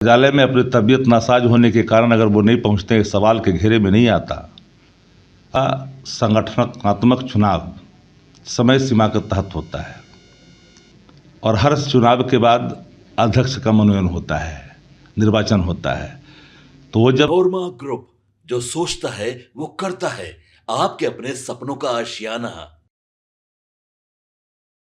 कार्यालय में अपनी तबीयत नासाज होने के कारण अगर वो नहीं पहुंचते, इस सवाल के घेरे में नहीं आता। संगठनात्मक चुनाव समय सीमा के तहत होता है और हर चुनाव के बाद अध्यक्ष का मनोनयन होता है, निर्वाचन होता है। तो वो जब नोरमा ग्रुप जो सोचता है वो करता है, आपके अपने सपनों का आशियाना।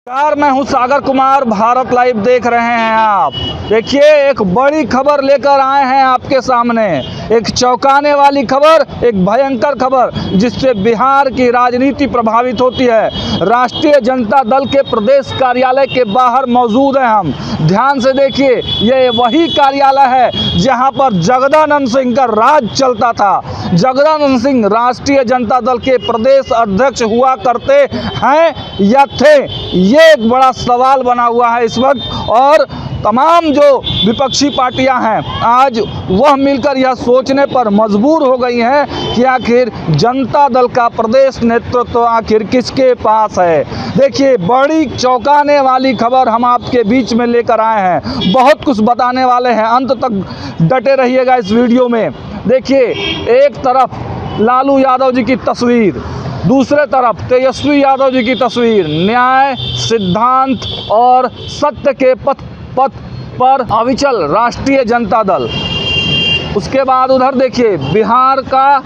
मैं हूं सागर कुमार, भारत लाइव देख रहे हैं आप। देखिए, एक बड़ी खबर लेकर आए हैं आपके सामने, एक चौंकाने वाली खबर, एक भयंकर खबर जिससे बिहार की राजनीति प्रभावित होती है। राष्ट्रीय जनता दल के प्रदेश कार्यालय के बाहर मौजूद हैं हम। ध्यान से देखिए, ये वही कार्यालय है जहां पर जगदानंद सिंह का राज चलता था। जगदानंद सिंह राष्ट्रीय जनता दल के प्रदेश अध्यक्ष हुआ करते हैं या थे, ये एक बड़ा सवाल बना हुआ है इस वक्त। और तमाम जो विपक्षी पार्टियां हैं आज वह मिलकर यह सोचने पर मजबूर हो गई हैं कि आखिर जनता दल का प्रदेश नेतृत्व आखिर किसके पास है। देखिए, बड़ी चौंकाने वाली खबर हम आपके बीच में लेकर आए हैं। बहुत कुछ बताने वाले हैं, अंत तक डटे रहिएगा इस वीडियो में। देखिए, एक तरफ लालू यादव जी की तस्वीर, दूसरे तरफ तेजस्वी यादव जी की तस्वीर। न्याय, सिद्धांत और सत्य के पथ पर अविचल राष्ट्रीय जनता दल। उसके बाद उधर देखिए बिहार का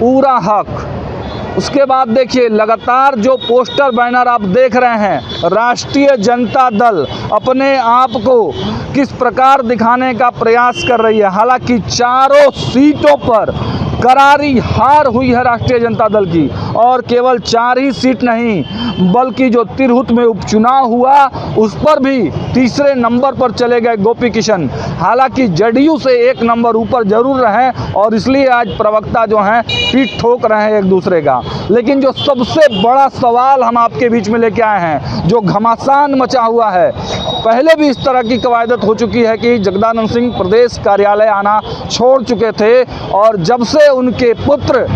पूरा हक। उसके बाद देखिए लगातार जो पोस्टर बैनर आप देख रहे हैं, राष्ट्रीय जनता दल अपने आप को किस प्रकार दिखाने का प्रयास कर रही है। हालांकि चारों सीटों पर करारी हार हुई है राष्ट्रीय जनता दल की, और केवल 4 ही सीट नहीं बल्कि जो तिरहुत में उपचुनाव हुआ उस पर भी तीसरे नंबर पर चले गए गोपी किशन। हालांकि जदयू से 1 नंबर ऊपर जरूर रहे और इसलिए आज प्रवक्ता जो हैं पीठ ठोक रहे हैं एक दूसरे का। लेकिन जो सबसे बड़ा सवाल हम आपके बीच में लेके आए हैं, जो घमासान मचा हुआ है, पहले भी इस तरह की कवायदत हो चुकी है कि जगदानंद सिंह प्रदेश कार्यालय आना छोड़ चुके थे, और जब से उनके पुत्र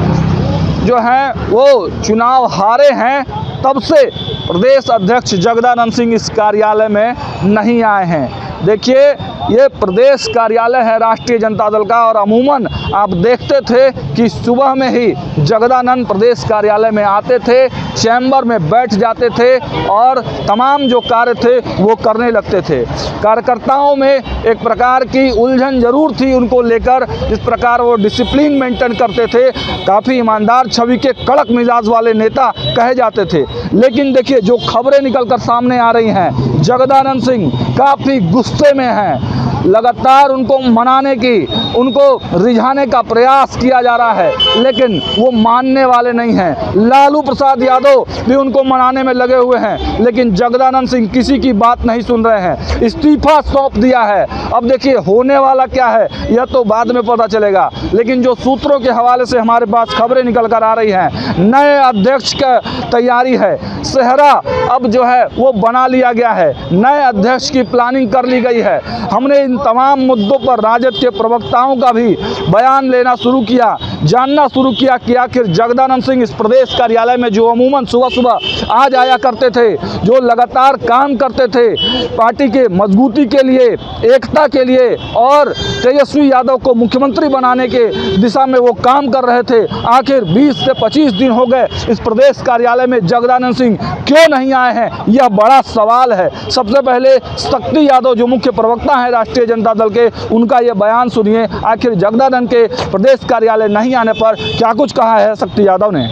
जो हैं वो चुनाव हारे हैं तब से प्रदेश अध्यक्ष जगदानंद सिंह इस कार्यालय में नहीं आए हैं। देखिए, ये प्रदेश कार्यालय है राष्ट्रीय जनता दल का, और अमूमन आप देखते थे कि सुबह में ही जगदानंद प्रदेश कार्यालय में आते थे, चैम्बर में बैठ जाते थे और तमाम जो कार्य थे वो करने लगते थे। कार्यकर्ताओं में एक प्रकार की उलझन जरूर थी उनको लेकर, जिस प्रकार वो डिसिप्लिन मेंटेन करते थे। काफ़ी ईमानदार छवि के कड़क मिजाज वाले नेता कहे जाते थे। लेकिन देखिए, जो खबरें निकलकर सामने आ रही हैं, जगदानंद सिंह काफ़ी गुस्से में हैं। लगातार उनको मनाने की, उनको रिझाने का प्रयास किया जा रहा है, लेकिन वो मानने वाले नहीं हैं। लालू प्रसाद यादव भी उनको मनाने में लगे हुए हैं, लेकिन जगदानंद सिंह किसी की बात नहीं सुन रहे हैं, इस्तीफा सौंप दिया है। अब देखिए, होने वाला क्या है यह तो बाद में पता चलेगा, लेकिन जो सूत्रों के हवाले से हमारे पास खबरें निकल कर आ रही हैं, नए अध्यक्ष का तैयारी है। सेहरा अब जो है वो बना लिया गया है, नए अध्यक्ष की प्लानिंग कर ली गई है। हमने इन तमाम मुद्दों पर राजद के प्रवक्ताओं का भी बयान लेना शुरू किया, जानना शुरू किया कि आखिर जगदानंद सिंह इस प्रदेश कार्यालय में जो अमूमन सुबह सुबह आ जाया करते थे, जो लगातार काम करते थे पार्टी के मजबूती के लिए, एकता के लिए और तेजस्वी यादव को मुख्यमंत्री बनाने के दिशा में वो काम कर रहे थे, आखिर 20 से 25 दिन हो गए इस प्रदेश कार्यालय में जगदानंद सिंह क्यों नहीं आए हैं, यह बड़ा सवाल है। सबसे पहले शक्ति यादव जो मुख्य प्रवक्ता हैं राष्ट्रीय जनता दल के, उनका ये बयान सुनिए। आखिर जगदानंद के प्रदेश कार्यालय नहीं आने पर क्या कुछ कहा है शक्ति यादव ने।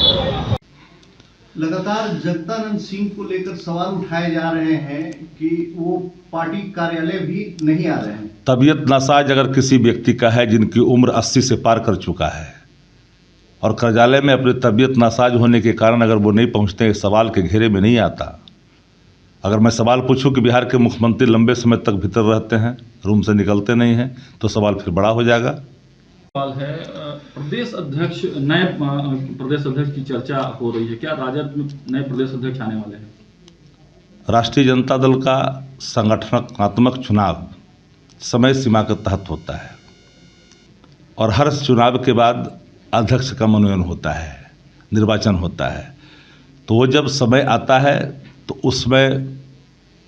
लगातार जगदानंद सिंह को लेकर सवाल उठाए जा रहे हैं कि वो पार्टी कार्यालय भी नहीं आ रहे हैं। तबीयत नासाज अगर किसी व्यक्ति का है जिनकी उम्र 80 से पार कर चुका है और कार्यालय में अपनी तबीयत नासाज होने के कारण अगर वो नहीं पहुंचते, इस सवाल के घेरे में नहीं आता। अगर मैं सवाल पूछूं कि बिहार के मुख्यमंत्री लंबे समय तक भीतर रहते हैं, रूम से निकलते नहीं हैं, तो सवाल फिर बड़ा हो जाएगा। सवाल है, प्रदेश अध्यक्ष, नए प्रदेश अध्यक्ष की चर्चा हो रही है, क्या राजद में नए प्रदेश अध्यक्ष आने वाले हैं? राष्ट्रीय जनता दल का संगठनात्मक चुनाव समय सीमा के तहत होता है और हर चुनाव के बाद अध्यक्ष का मनोनयन होता है, निर्वाचन होता है। तो वो जब समय आता है तो उसमें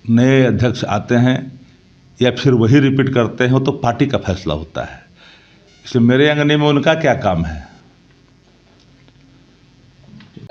नए अध्यक्ष आते हैं, या फिर वही रिपीट करते हैं, तो पार्टी का फैसला होता है। इसलिए मेरे अंगने में उनका क्या काम है।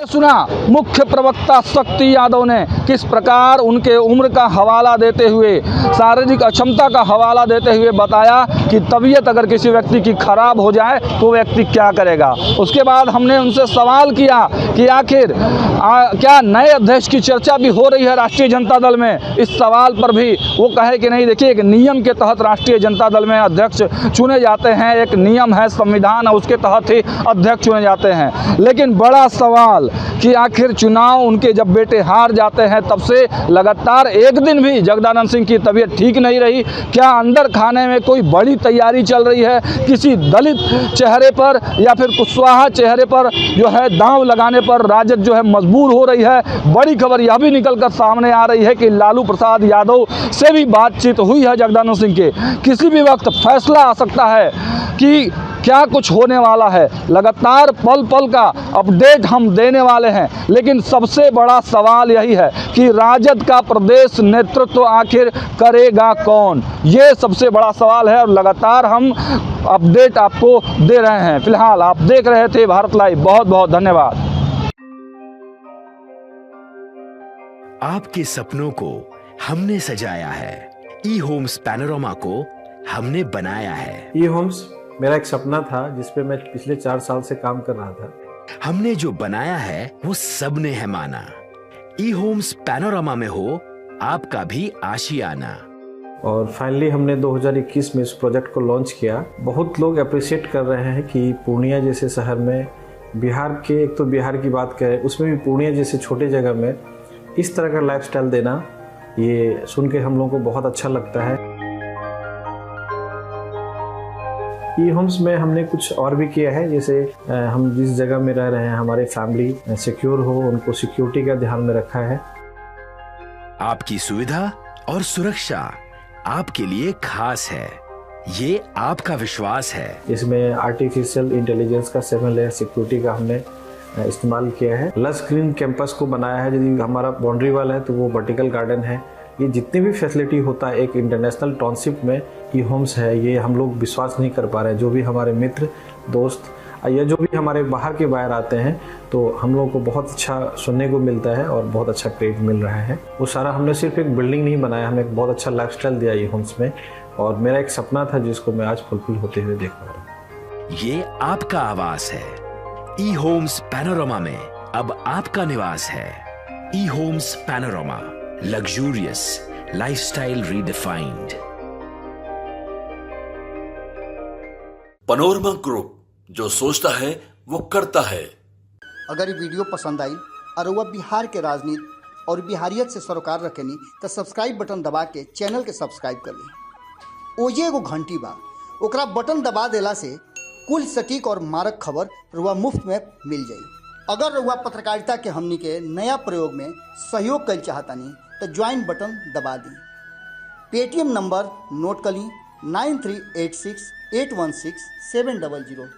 सुना मुख्य प्रवक्ता शक्ति यादव ने किस प्रकार उनके उम्र का हवाला देते हुए, शारीरिक अक्षमता का हवाला देते हुए बताया कि तबीयत अगर किसी व्यक्ति की खराब हो जाए तो व्यक्ति क्या करेगा। उसके बाद हमने उनसे सवाल किया कि आखिर क्या नए अध्यक्ष की चर्चा भी हो रही है राष्ट्रीय जनता दल में। इस सवाल पर भी वो कहे कि नहीं, देखिए एक नियम के तहत राष्ट्रीय जनता दल में अध्यक्ष चुने जाते हैं, एक नियम है, संविधान है, उसके तहत ही अध्यक्ष चुने जाते हैं। लेकिन बड़ा सवाल कि आखिर चुनाव उनके जब बेटे हार जाते हैं तब से लगातार एक दिन भी जगदानंद सिंह की तबीयत ठीक नहीं रही। क्या अंदर खाने में कोई बड़ी तैयारी चल रही है, किसी दलित चेहरे पर या फिर कुशवाहा चेहरे पर जो है दांव लगाने पर राजद जो है मजबूर हो रही है। बड़ी खबर यह भी निकलकर सामने आ रही है कि लालू प्रसाद यादव से भी बातचीत हुई है जगदानंद सिंह के। किसी भी वक्त फैसला आ सकता है कि क्या कुछ होने वाला है। लगातार पल पल का अपडेट हम देने वाले हैं, लेकिन सबसे बड़ा सवाल यही है कि राजद का प्रदेश नेतृत्व आखिर करेगा कौन, ये सबसे बड़ा सवाल है और लगातार हम अपडेट आपको दे रहे हैं। फिलहाल आप देख रहे थे भारत लाइव, बहुत बहुत धन्यवाद। आपके सपनों को हमने सजाया है, ई होम्स पैनोरमा को हमने बनाया है। ई होम्स मेरा एक सपना था जिस पे मैं पिछले 4 साल से काम कर रहा था। हमने जो बनाया है वो सबने है माना। ई होम्स पैनोरमा में हो आपका भी आशियाना। और फाइनली हमने 2021 में इस प्रोजेक्ट को लॉन्च किया। बहुत लोग अप्रिशिएट कर रहे हैं कि पूर्णिया जैसे शहर में, बिहार के, एक तो बिहार की बात करें उसमें भी पूर्णिया जैसे छोटे जगह में इस तरह का लाइफस्टाइल देना, ये सुन के हम लोगों को बहुत अच्छा लगता है। ई होम्स में हमने कुछ और भी किया है, जैसे हम जिस जगह में रह रहे हैं हमारे फैमिली सिक्योर हो, उनको सिक्योरिटी का ध्यान में रखा है। आपकी सुविधा और सुरक्षा आपके लिए खास है, ये आपका विश्वास है। इसमें आर्टिफिशियल इंटेलिजेंस का 7 लेयर सिक्योरिटी का हमने इस्तेमाल किया है। लस ग्रीन कैंपस को बनाया है। यदि हमारा बाउंड्री वाल है तो वो वर्टिकल गार्डन है। ये जितनी भी फैसिलिटी होता है एक इंटरनेशनल टाउनशिप में ई होम्स है, ये हम लोग विश्वास नहीं कर पा रहे हैं। जो भी हमारे मित्र दोस्त या जो भी हमारे बाहर के बाहर आते हैं तो हम लोगों को बहुत अच्छा सुनने को मिलता है और बहुत अच्छा क्रेडिट मिल रहा है। वो सारा हमने सिर्फ एक बिल्डिंग नहीं बनाया, हमें एक बहुत अच्छा लाइफस्टाइल दिया ई होम्स में, और मेरा एक सपना था जिसको मैं आज फुलफिल होते हुए देख पा रहा हूँ। ये आपका आवास है। ई होम्स पैनोरमा में अब आपका निवास है। E Homes Panorama, luxurious lifestyle redefined. Panorama group, जो सोचता है वो करता है। अगर ये वीडियो पसंद आई और वह बिहार के राजनीति और बिहारियत से सरोकार रखेनी तो सब्सक्राइब बटन दबा के चैनल के सब्सक्राइब कर ली। ओजे एगो घंटी बा, ओकरा बटन दबा देला से कुल सटीक और मारक खबर रुआ मुफ्त में मिल जाई। अगर रुआ पत्रकारिता के हमनी के नया प्रयोग में सहयोग कर चाहतानी तो ज्वाइन बटन दबा दी। पेटीएम नंबर नोट कर ली 9386816700।